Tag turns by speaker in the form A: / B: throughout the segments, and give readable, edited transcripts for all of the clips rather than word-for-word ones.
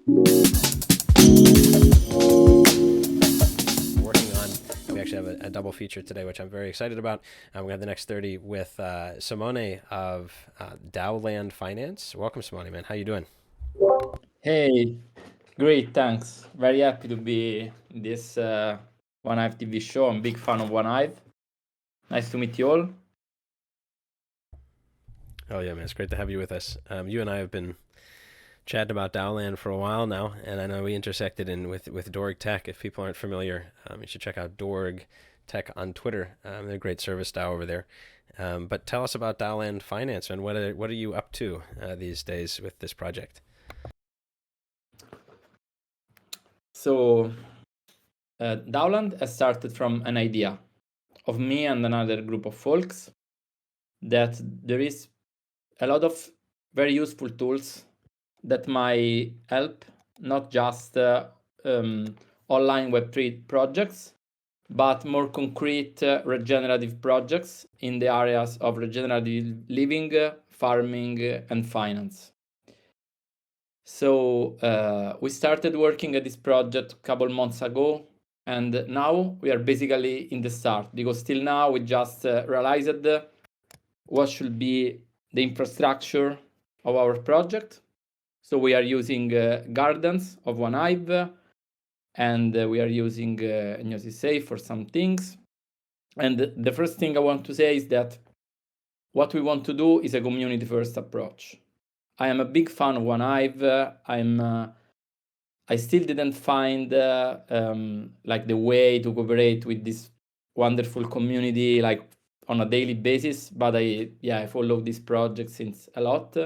A: Working on, we actually have a double feature today, which I'm very excited about. We have the next 30 with Simone of Daoland Finance. Welcome, Simone, man. How you doing?
B: Hey, great, thanks. Very happy to be in this One Hive TV show. I'm a big fan of One Hive. Nice to meet you all.
A: Oh yeah, man, it's great to have you with us. You and I have been chatting about Daoland for a while now, and I know we intersected in with Dorg Tech. If people aren't familiar, you should check out Dorg Tech on Twitter. They're a great service DAO over there. But tell us about Daoland Finance and what are you up to these days with this project?
B: So, Daoland has started from an idea of me and another group of folks that there is a lot of very useful tools that might help not just online Web3 projects, but more concrete regenerative projects in the areas of regenerative living, farming, and finance. So we started working at this project a couple months ago, and now we are basically in the start, because till now we just realized what should be the infrastructure of our project. So we are using Gardens of One Hive, and we are using Emoji Safe for some things. And the first thing I want to say is that what we want to do is a community-first approach. I am a big fan of One Hive. I still didn't find like the way to cooperate with this wonderful community like on a daily basis, but I follow this project since a lot.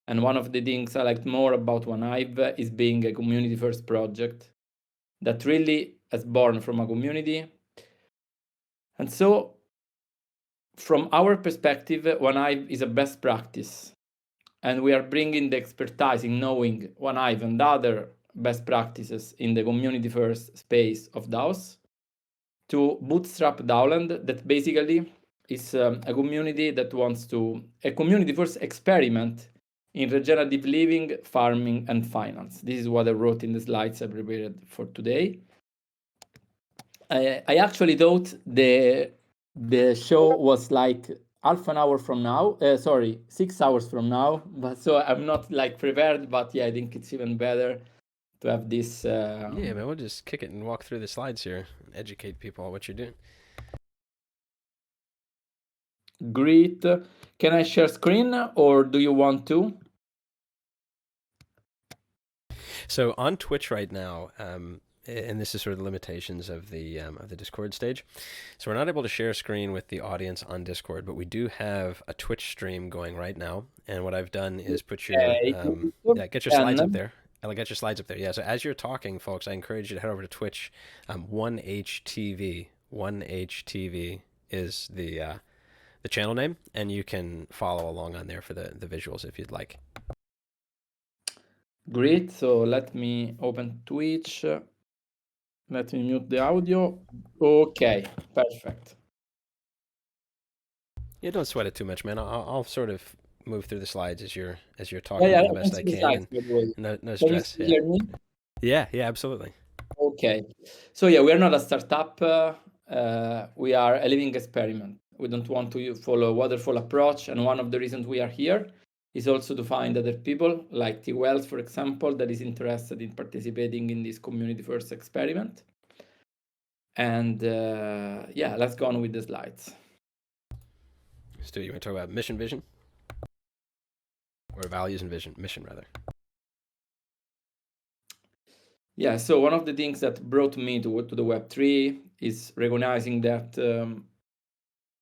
B: And one of the things I liked more about One Hive is being a community-first project that really is born from a community. And so, from our perspective, One Hive is a best practice. And we are bringing the expertise in knowing One Hive and other best practices in the community-first space of DAOs to bootstrap Daoland, that basically is a community that wants to, a community-first experiment in regenerative living, farming, and finance. This is what I wrote in the slides I prepared for today. I actually thought the show was like half an hour from now, 6 hours from now, but so I'm not like prepared, but yeah, I think it's even better to have this.
A: Yeah, man, we'll just kick it and walk through the slides here and educate people on what you're doing.
B: Great. Can I share screen or do you want to?
A: So on Twitch right now, and this is sort of the limitations of the Discord stage. So we're not able to share a screen with the audience on Discord, but we do have a Twitch stream going right now. And what I've done is put your get your slides up there. I'll get your slides up there. Yeah. So as you're talking, folks, I encourage you to head over to Twitch. 1HTV. 1HTV is the channel name, and you can follow along on there for the visuals if you'd like.
B: Great. So let me open Twitch. Let me mute the audio. Okay, perfect.
A: Yeah, don't sweat it too much, man. I'll sort of move through the slides as you're talking the best I can. No stress.
B: Can you hear me?
A: Yeah, absolutely.
B: Okay. So yeah, we are not a startup. We are a living experiment. We don't want to follow a waterfall approach, and one of the reasons we are here is also to find other people like T Wells, for example, that is interested in participating in this community-first experiment. And yeah, let's go on with the slides.
A: Stu, you want to talk about mission vision? Or values and mission rather.
B: Yeah, so one of the things that brought me to the Web3 is recognizing that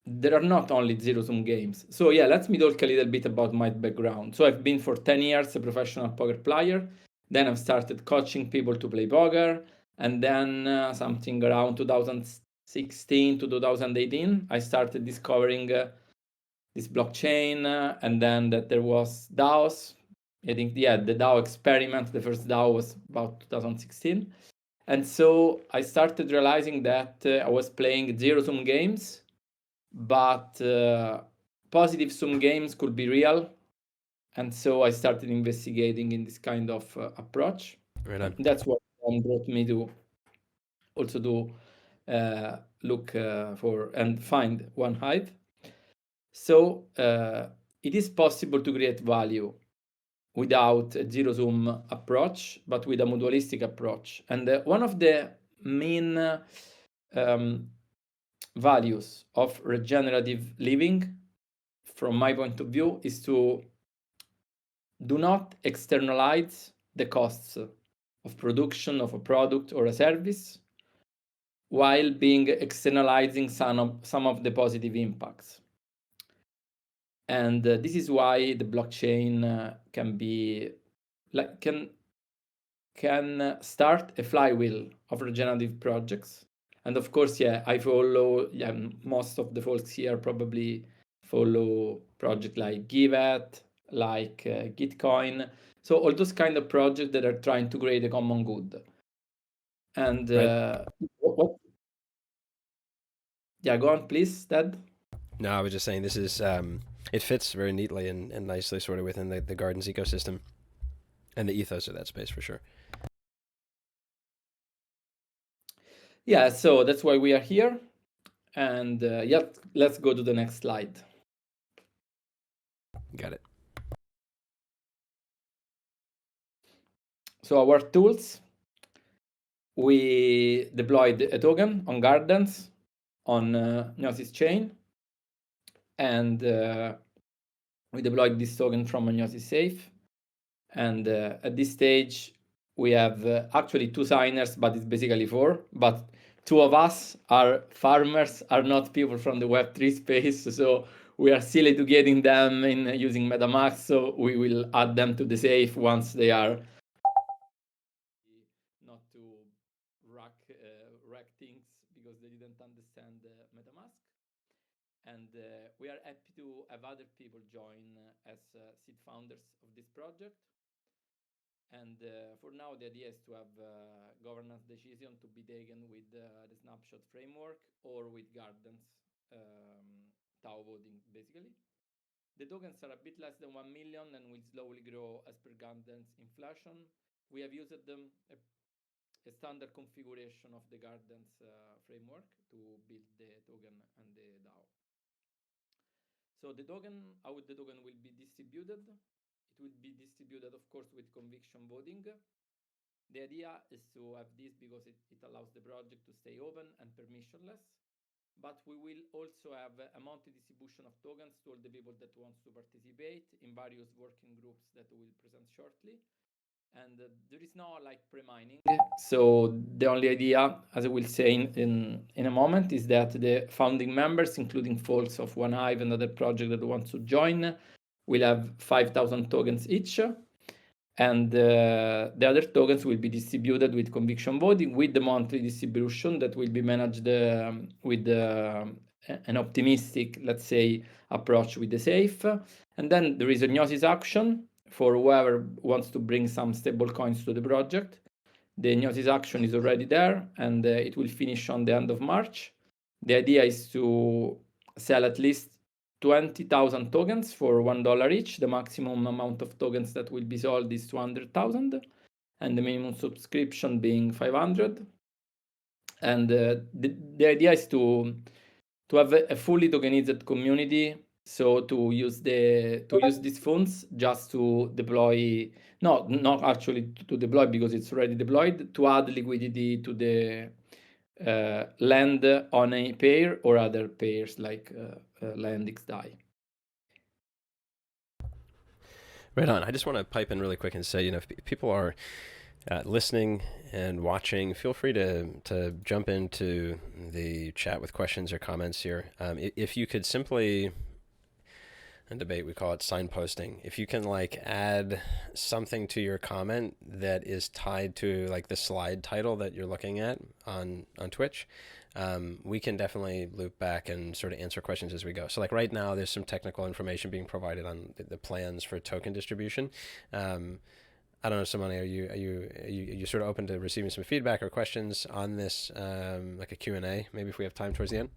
B: there are not only zero-sum games. So yeah, let me talk a little bit about my background. So I've been for 10 years a professional poker player. Then I've started coaching people to play poker. And then something around 2016 to 2018, I started discovering this blockchain. And then that there was DAOs. I think, yeah, the DAO experiment, the first DAO was about 2016. And so I started realizing that I was playing zero-sum games, but positive sum games could be real. And so I started investigating in this kind of approach.
A: Right on.
B: That's what brought me to also to look for and find One Hive. So it is possible to create value without a zero-sum approach, but with a mutualistic approach. And one of the main values of regenerative living, from my point of view, is to do not externalize the costs of production of a product or a service, while being externalizing some of the positive impacts. And this is why the blockchain can be like can start a flywheel of regenerative projects. And of course, yeah, I follow, most of the folks here probably follow projects like y.at, like Gitcoin. So all those kind of projects that are trying to create a common good. And
A: Right.
B: yeah, go on, please, Ted.
A: No, I was just saying this is it fits very neatly and nicely sort of within the Gardens ecosystem and the ethos of that space for sure.
B: Yeah, so that's why we are here. And yeah, let's go to the next slide.
A: Got it.
B: So our tools, we deployed a token on Gardens on Gnosis chain, and we deployed this token from a Gnosis safe. And at this stage, we have actually 2 signers, but it's basically 4. But 2 of us are farmers, are not people from the Web3 space. So we are still educating them in using MetaMask. So we will add them to the safe once they are not to rack things because they didn't understand MetaMask. And we are happy to have other people join as seed founders of this project. And for now, the idea is to have governance decision to be taken with the snapshot framework or with Gardens DAO voting, basically. The tokens are a bit less than 1 million and will slowly grow as per Gardens inflation. We have used them a standard configuration of the Gardens framework to build the token and the DAO. So how the token will be distributed? It will be distributed, of course, with conviction voting. The idea is to have this because it allows the project to stay open and permissionless. But we will also have a monthly distribution of tokens to all the people that want to participate in various working groups that we will present shortly. And there is no like pre-mining. So the only idea, as I will say in a moment, is that the founding members, including folks of One Hive and other project that want to join, will have 5,000 tokens each. And the other tokens will be distributed with conviction voting with the monthly distribution that will be managed with an optimistic, let's say, approach with the safe. And then there is a Gnosis action for whoever wants to bring some stable coins to the project. The Gnosis action is already there and it will finish on the end of March. The idea is to sell at least 20,000 tokens for $1 each. The maximum amount of tokens that will be sold is 200,000, and the minimum subscription being 500. And the idea is to have a fully tokenized community. So to use these funds just to deploy, not actually to deploy because it's already deployed, to add liquidity to the land on a pair or other pairs like land XDAI.
A: Right on. I just want to pipe in really quick and say, if people are listening and watching, feel free to jump into the chat with questions or comments here. If you could simply, in debate we call it signposting, if you can like add something to your comment that is tied to like the slide title that you're looking at on Twitch, we can definitely loop back and sort of answer questions as we go. So like right now there's some technical information being provided on the plans for token distribution. I don't know, Simone, are you sort of open to receiving some feedback or questions on this, like a Q&A, maybe if we have time towards the end?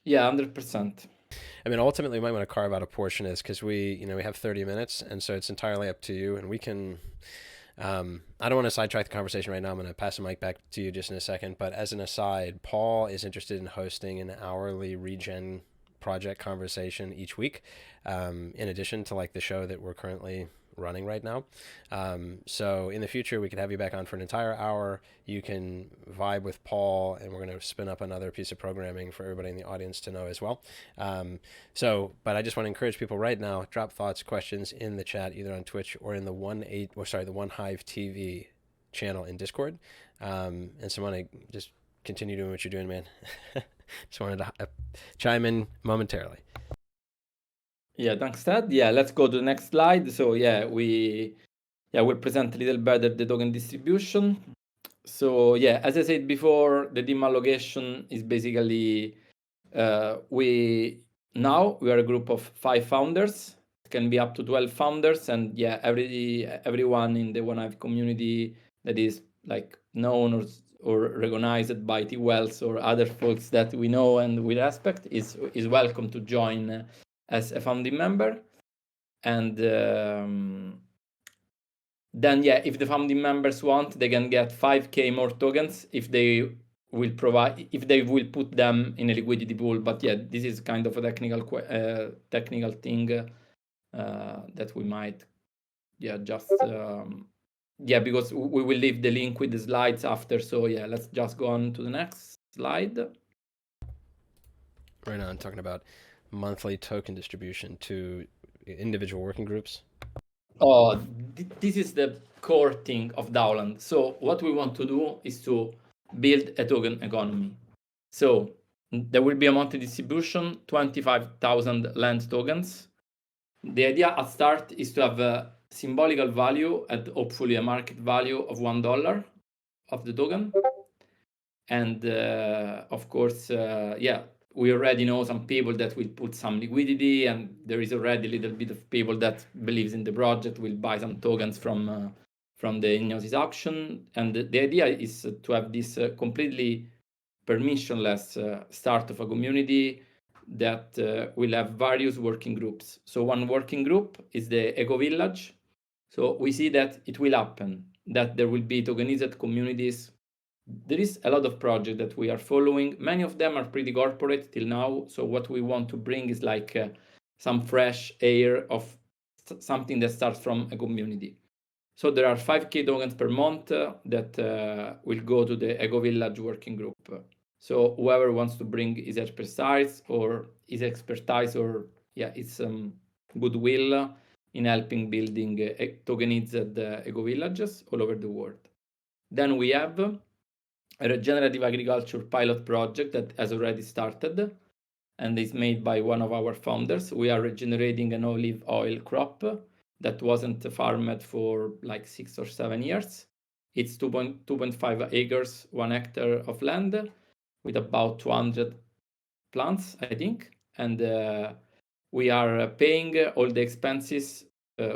B: Yeah, 100%.
A: I mean, ultimately, we might want to carve out a portion of this because we have 30 minutes, and so it's entirely up to you. And we can, I don't want to sidetrack the conversation right now. I'm going to pass the mic back to you just in a second. But as an aside, Paul is interested in hosting an hourly regen project conversation each week, in addition to like the show that we're currently running right now. So in the future, we could have you back on for an entire hour. You can vibe with Paul, and we're going to spin up another piece of programming for everybody in the audience to know as well. But I just want to encourage people right now, drop thoughts, questions in the chat, either on Twitch or in the the One Hive TV channel in Discord. And Simone, just continue doing what you're doing, man. Just wanted to chime in momentarily.
B: Yeah, thanks, Ted. Yeah, let's go to the next slide. So yeah, we'll present a little better the token distribution. So yeah, as I said before, the team allocation is basically we are a group of 5 founders. It can be up to 12 founders, and yeah, everyone in the One Hive community that is like known or recognized by T Wells or other folks that we know and we respect is welcome to join as a founding member. And then yeah, if the founding members want, they can get 5k more tokens if they will put them in a liquidity pool. But yeah, this is kind of a technical thing that we might because we will leave the link with the slides after. So yeah, let's just go on to the next slide.
A: Right on, talking about monthly token distribution to individual working groups.
B: Oh, this is the core thing of Daoland. So what we want to do is to build a token economy. So there will be a monthly distribution, 25,000 land tokens. The idea at start is to have a symbolical value and hopefully a market value of $1 of the token. And of course, we already know some people that will put some liquidity, and there is already a little bit of people that believes in the project will buy some tokens from the Gnosis auction. And the idea is to have this completely permissionless start of a community that will have various working groups. So one working group is the Eco Village. So we see that it will happen, that there will be tokenized communities. There is a lot of projects that we are following. Many of them are pretty corporate till now. So what we want to bring is like some fresh air of something that starts from a community. So there are 5k tokens per month that will go to the Eco Village working group. So whoever wants to bring his expertise or its goodwill in helping building tokenized eco villages all over the world. Then we have a regenerative agriculture pilot project that has already started and is made by one of our founders. We are regenerating an olive oil crop that wasn't farmed for like 6 or 7 years. It's 2.5 acres, 1 hectare of land with about 200 plants, I think. And we are paying all the expenses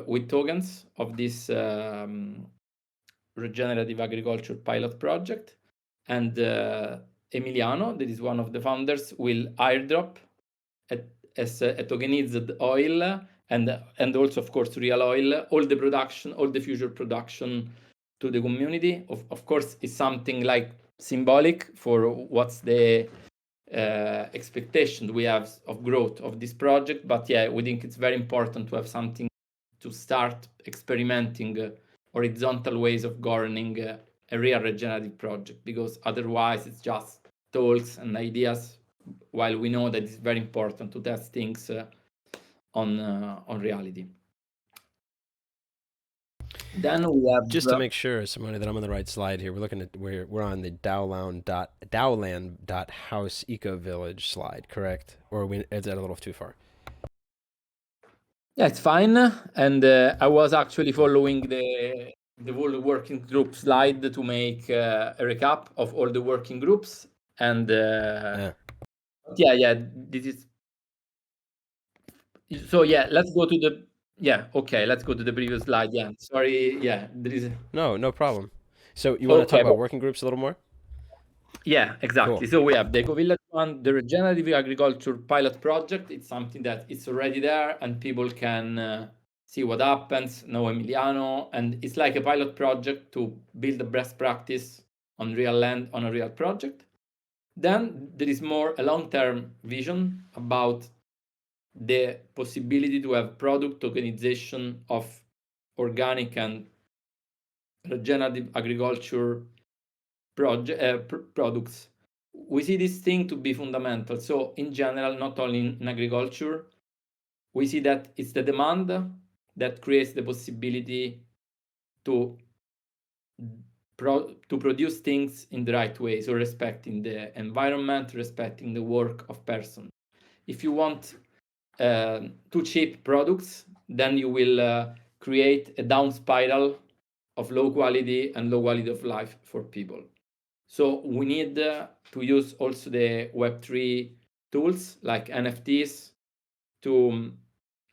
B: with tokens of this regenerative agriculture pilot project. And Emiliano, that is one of the founders, will airdrop as a tokenized oil and also, of course, real oil, all the future production to the community. Of course, it's something like symbolic for what's the expectation we have of growth of this project. But yeah, we think it's very important to have something to start experimenting horizontal ways of governing a real regenerative project, because otherwise it's just talks and ideas, while we know that it's very important to test things on reality. Then we have
A: just to make sure, Simone, that I'm on the right slide here. We're on the Daoland.house eco village slide, correct? Or is that a little too far?
B: Yeah, it's fine. And I was actually following the whole working group slide to make a recap of all the working groups. And this is. So yeah, let's go to the. Yeah, okay, let's go to the previous slide. Yeah, sorry. Yeah, there is.
A: No problem. So you want to talk about working groups a little more?
B: Yeah, exactly. Cool. So we have the Eco Village one, the regenerative agriculture pilot project. It's something that it's already there and people can see what happens, know Emiliano, and it's like a pilot project to build a best practice on real land on a real project. Then there is more a long-term vision about the possibility to have product tokenization of organic and regenerative agriculture products. We see this thing to be fundamental. So in general, not only in agriculture, we see that it's the demand that creates the possibility to produce things in the right way. So respecting the environment, respecting the work of person. If you want too cheap products, then you will create a down spiral of low quality and low quality of life for people. So we need to use also the Web3 tools like NFTs to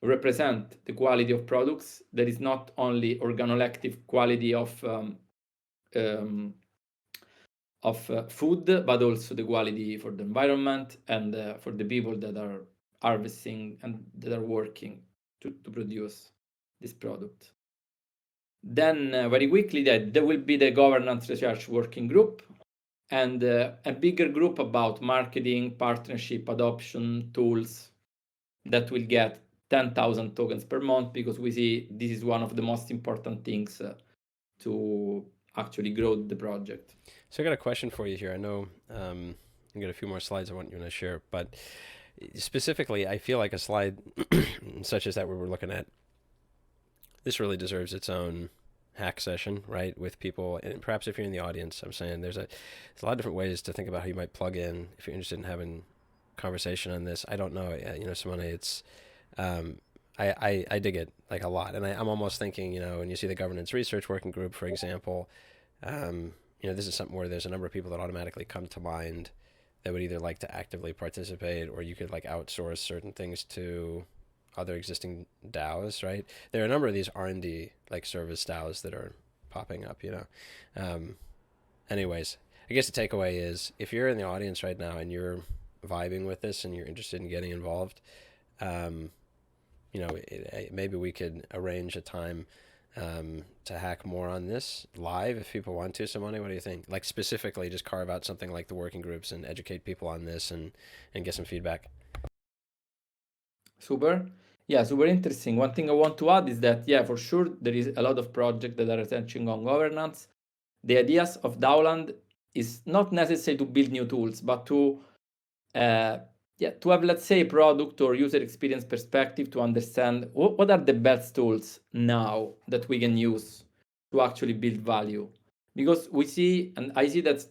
B: represent the quality of products. That is not only organoleptic quality of food, but also the quality for the environment and for the people that are harvesting and that are working to produce this product. Then very quickly there will be the governance research working group and a bigger group about marketing, partnership, adoption, tools that will get 10,000 tokens per month, because we see this is one of the most important things to actually grow the project.
A: So I got a question for you here. I know I got a few more slides I want you to share, but specifically, I feel like a slide such as that we were looking at, this really deserves its own hack session, right? With people, and perhaps if you're in the audience, I'm saying there's a lot of different ways to think about how you might plug in if you're interested in having conversation on this. I don't know, Simone, it's I dig it like a lot, and I'm almost thinking, when you see the governance research working group, for example, this is something where there's a number of people that automatically come to mind that would either like to actively participate, or you could like outsource certain things to other existing DAOs, right? There are a number of these R&D like service DAOs that are popping up, Anyways, I guess the takeaway is if you're in the audience right now and you're vibing with this and you're interested in getting involved, maybe we could arrange a time to hack more on this live if people want to. Simone, what do you think? Like specifically just carve out something like the working groups and educate people on this and get some feedback.
B: Super. Yeah, super interesting. One thing I want to add is that, yeah, for sure, there is a lot of projects that are touching on governance. The ideas of Daoland is not necessary to build new tools, but to have, let's say, product or user experience perspective to understand what are the best tools now that we can use to actually build value. Because we see, and I see that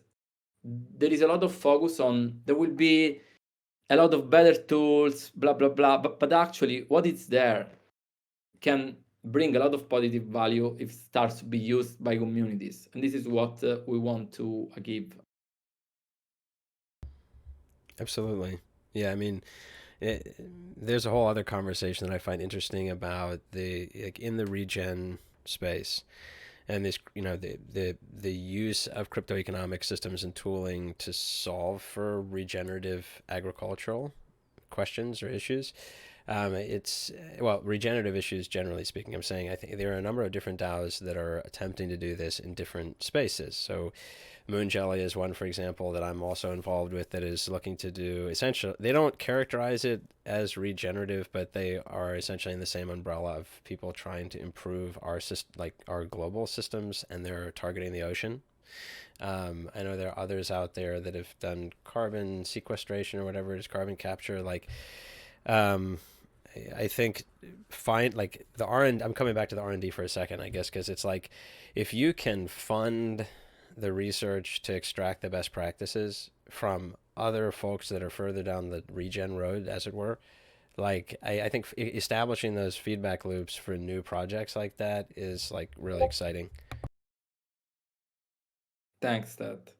B: there is a lot of focus on, there will be a lot of better tools, blah, blah, blah. But actually, what is there can bring a lot of positive value if it starts to be used by communities. And this is what we want to give.
A: Absolutely. Yeah, I mean, there's a whole other conversation that I find interesting about in the regen space, and this, the use of crypto economic systems and tooling to solve for regenerative agricultural questions or issues. Regenerative issues, generally speaking, I'm saying I think there are a number of different DAOs that are attempting to do this in different spaces. So Moon Jelly is one, for example, that I'm also involved with that is looking to do essentially, they don't characterize it as regenerative, but they are essentially in the same umbrella of people trying to improve our global systems, and they're targeting the ocean. I know there are others out there that have done carbon sequestration or whatever it is, carbon capture. I think the R&D, I'm coming back to the R&D for a second, I guess, because it's like if you can fund the research to extract the best practices from other folks that are further down the regen road, as it were, I think establishing those feedback loops for new projects like that is like really exciting.
B: Thanks, Ted.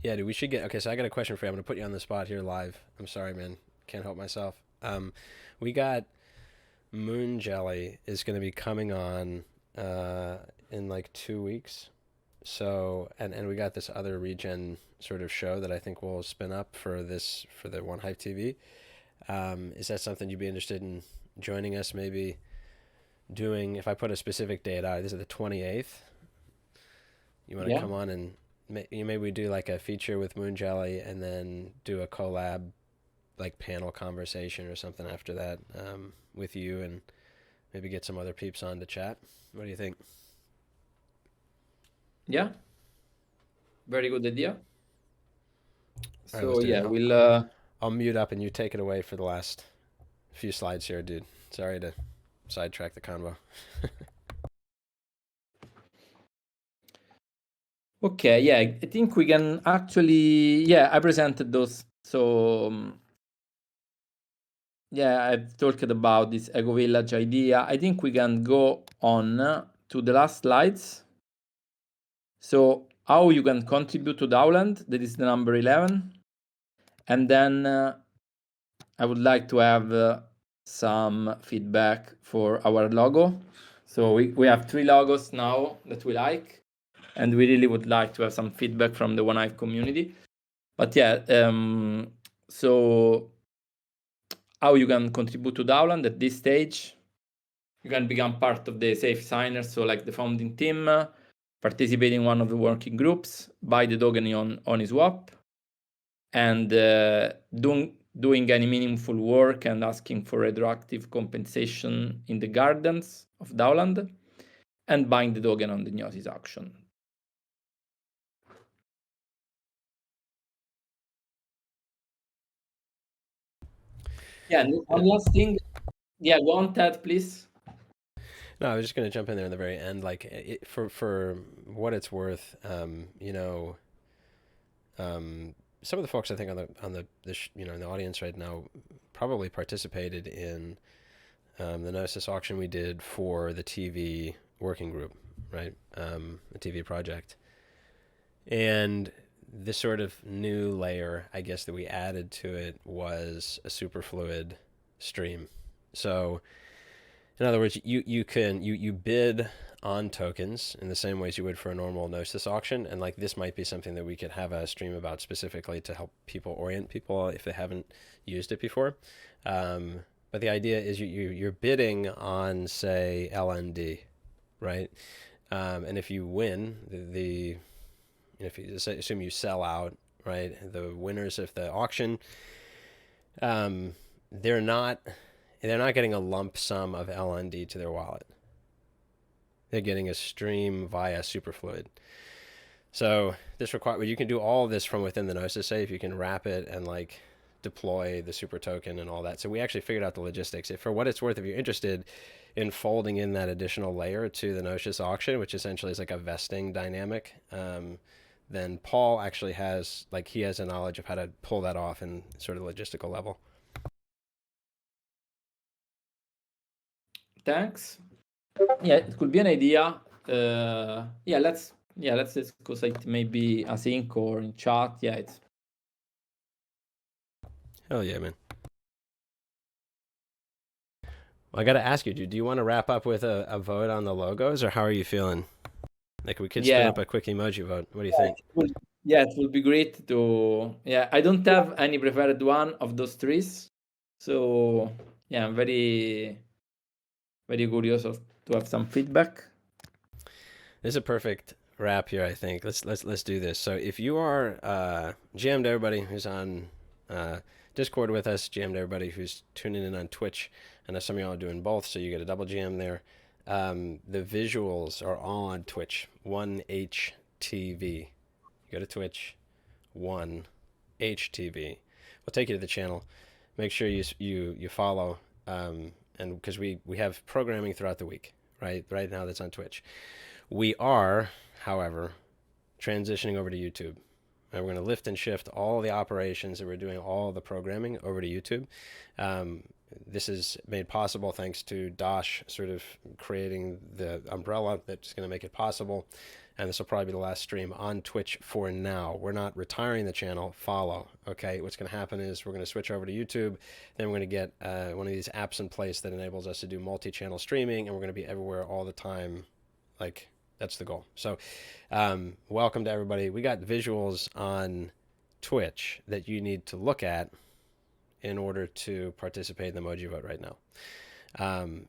A: Yeah, dude, we should get. Okay, so I got a question for you. I'm gonna put you on the spot here live. I'm sorry, man. Can't help myself. We got Moon Jelly is gonna be coming on in like 2 weeks. So, and we got this other regen sort of show that I think we'll spin up for the One Hype TV. Is that something you'd be interested in joining us? Maybe doing, if I put a specific date out, this is the 28th. You want to
B: Yeah.
A: come on and maybe we do like a feature with Moon Jelly and then do a collab like panel conversation or something after that with you and maybe get some other peeps on to chat. What do you think?
B: Yeah. Very good idea.
A: All right, let's
B: So
A: do it.
B: yeah, we'll
A: I'll mute up and you take it away for the last few slides here, dude. Sorry to sidetrack the convo.
B: okay, yeah, I think we can actually, yeah, I presented those. So yeah, I've talked about this Eco Village idea. I think we can go on to the last slides. So how you can contribute to Daoland, that is the number 11. And then I would like to have some feedback for our logo. So we have 3 logos now that we like, and we really would like to have some feedback from the One Hive community. But yeah, so how you can contribute to Daoland at this stage? You can become part of the safe signers, so like the founding team, participate in one of the working groups, buy the token on Uniswap, and doing any meaningful work and asking for retroactive compensation in the gardens of Daoland, and buying the token on the Gnosis auction. Yeah, and one last thing. Yeah, go on, Ted, please.
A: No, I was just going to jump in there in the very end. Like, for what it's worth, some of the folks I think in the audience right now probably participated in the Gnosis auction we did for the TV working group, right? The TV project, and this sort of new layer, I guess, that we added to it was a superfluid stream. So in other words, you bid on tokens in the same ways you would for a normal Gnosis auction, and like this might be something that we could have a stream about specifically to help people orient people if they haven't used it before. But the idea is you're bidding on, say, LND, right? And if you win if you assume you sell out, right, the winners of the auction, they're not getting a lump sum of LND to their wallet. They're getting a stream via Superfluid. So this requires, you can do all of this from within the Gnosis safe. You can wrap it and like deploy the super token and all that. So we actually figured out the logistics. If for what it's worth, if you're interested in folding in that additional layer to the Gnosis auction, which essentially is like a vesting dynamic, then Paul actually has a knowledge of how to pull that off in sort of logistical level.
B: Thanks. Yeah, it could be an idea. Let's discuss it maybe async or in chat. Yeah, it's
A: Hell yeah, man. Well, I got to ask you, do you want to wrap up with a vote on the logos, or how are you feeling? Like we could spin up a quick emoji vote. What do you think?
B: It will be great to. Yeah, I don't have any preferred one of those trees, so yeah, I'm very, very curious to have some feedback.
A: This is a perfect wrap here, I think. Let's do this. So if you are GM to everybody who's on Discord with us, GM to everybody who's tuning in on Twitch, and some of y'all are doing both, so you get a double GM there. The visuals are all on Twitch. 1HTV. You go to Twitch. 1HTV. We'll take you to the channel. Make sure you follow, and because we have programming throughout the week, right now that's on Twitch. We are, however, transitioning over to YouTube. And we're going to lift and shift all the operations that we're doing, all the programming over to YouTube. This is made possible thanks to Dosh sort of creating the umbrella that's going to make it possible. And this will probably be the last stream on Twitch for now. We're not retiring the channel. Follow. Okay. What's going to happen is we're going to switch over to YouTube. Then we're going to get one of these apps in place that enables us to do multi-channel streaming, and we're going to be everywhere all the time, like That's the goal. So, welcome to everybody. We got visuals on Twitch that you need to look at in order to participate in the Emoji Vote right now.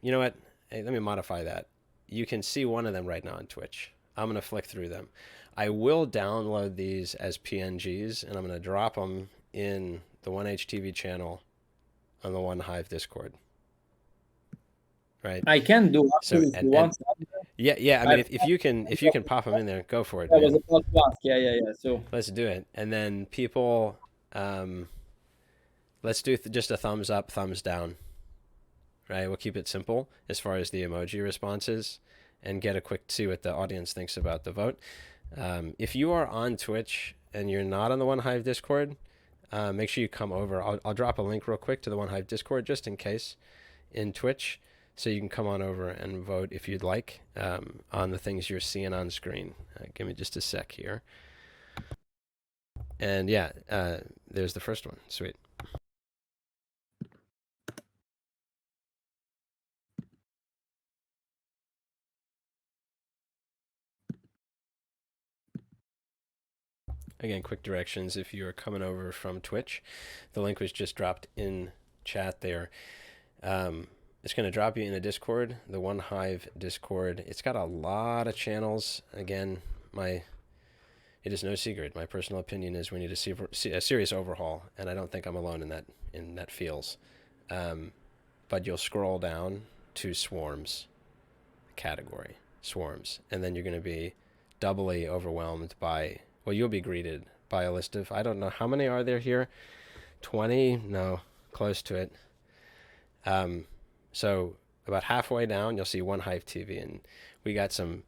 A: You know what? Hey, let me modify that. You can see one of them right now on Twitch. I'm going to flick through them. I will download these as PNGs, and I'm going to drop them in the 1HTV channel on the One Hive Discord. Right.
B: I can do actually if you want.
A: Yeah. I mean, if you can pop them in there, go for it,
B: I
A: man.
B: was about to ask. Yeah. So
A: Let's do it. And then people, let's do just a thumbs up, thumbs down. Right. We'll keep it simple as far as the emoji responses, and get a quick see what the audience thinks about the vote. If you are on Twitch and you're not on the One Hive Discord, make sure you come over. I'll drop a link real quick to the One Hive Discord just in case in Twitch, so you can come on over and vote if you'd like on the things you're seeing on screen. Give me just a sec here. And yeah, there's the first one. Sweet. Again, quick directions if you're coming over from Twitch. The link was just dropped in chat there. It's going to drop you in a Discord, the One Hive Discord. It's got a lot of channels. Again, it is no secret. My personal opinion is we need a serious overhaul, and I don't think I'm alone in that feels. But you'll scroll down to swarms category, swarms, and then you're going to be doubly overwhelmed by, well, you'll be greeted by a list of, I don't know, how many are there here? 20? No, close to it. So about halfway down, you'll see One Hive TV, and we got some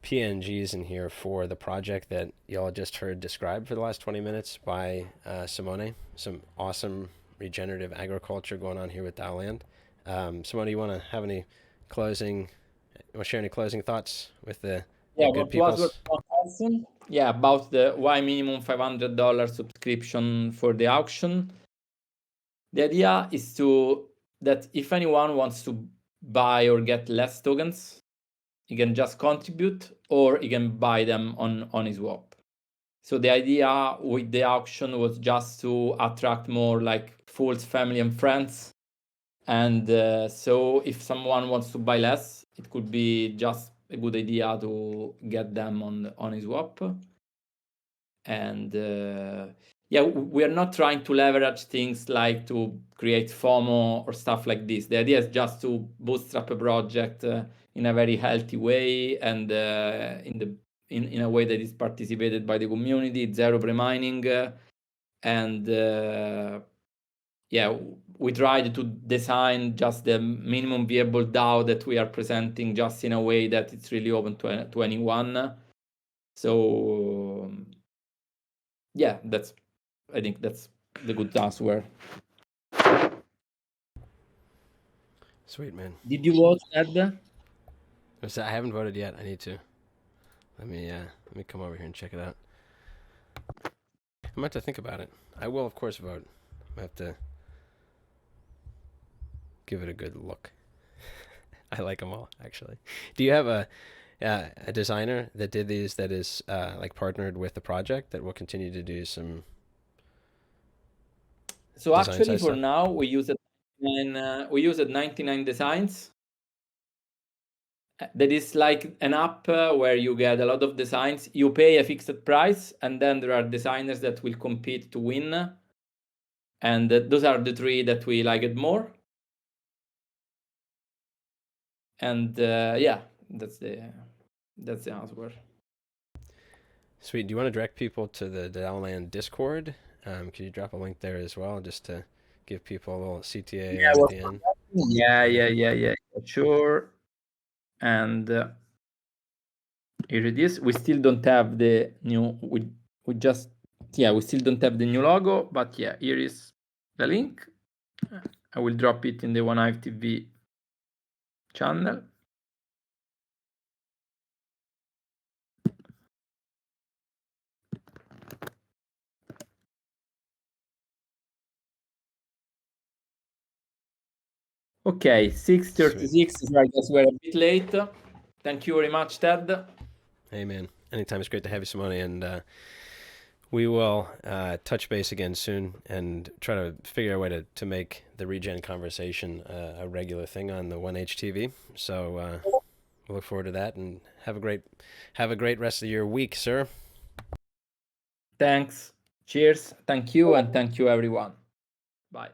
A: PNGs in here for the project that y'all just heard described for the last 20 minutes by Simone. Some awesome regenerative agriculture going on here with Daoland. Simone, you want to have any closing? Want to share any closing thoughts with the good people?
B: Yeah, about the why minimum $500 subscription for the auction. The idea is that if anyone wants to buy or get less tokens, he can just contribute, or he can buy them on his swap. So the idea with the auction was just to attract more like Fool's family and friends. And so if someone wants to buy less, it could be just a good idea to get them on his swap. And yeah, we are not trying to leverage things like to create FOMO or stuff like this. The idea is just to bootstrap a project in a very healthy way, and in a way that is participated by the community, zero pre-mining, and yeah, we tried to design just the minimum viable DAO that we are presenting, just in a way that it's really open to anyone. So yeah, I think that's the good answer.
A: Sweet, man.
B: Did you vote, Ed?
A: I haven't voted yet. I need to. Let me come over here and check it out. I'm going to think about it. I will, of course, vote. I have to give it a good look. I like them all, actually. Do you have a designer that did these that is like partnered with the project that will continue to do some?
B: So actually, for now, we use it. We use 99 designs. That is like an app where you get a lot of designs. You pay a fixed price, and then there are designers that will compete to win. And those are the three that we like it more. And yeah, that's the answer.
A: Sweet. Do you want to direct people to the Daoland Discord? Could you drop a link there as well, just to give people a little CTA at the end?
B: Yeah, sure. And here it is. We still don't have the new. We still don't have the new logo, but yeah, here is the link. I will drop it in the One Hive TV channel. Okay, 6:36. I guess we're a bit late. Thank you very much, Ted.
A: Hey, man. Anytime. It's great to have you, Simone. And we will touch base again soon and try to figure out a way to make the regen conversation a regular thing on the 1H TV. So we'll look forward to that, and have a great rest of your week, sir.
B: Thanks. Cheers. Thank you, and thank you, everyone. Bye.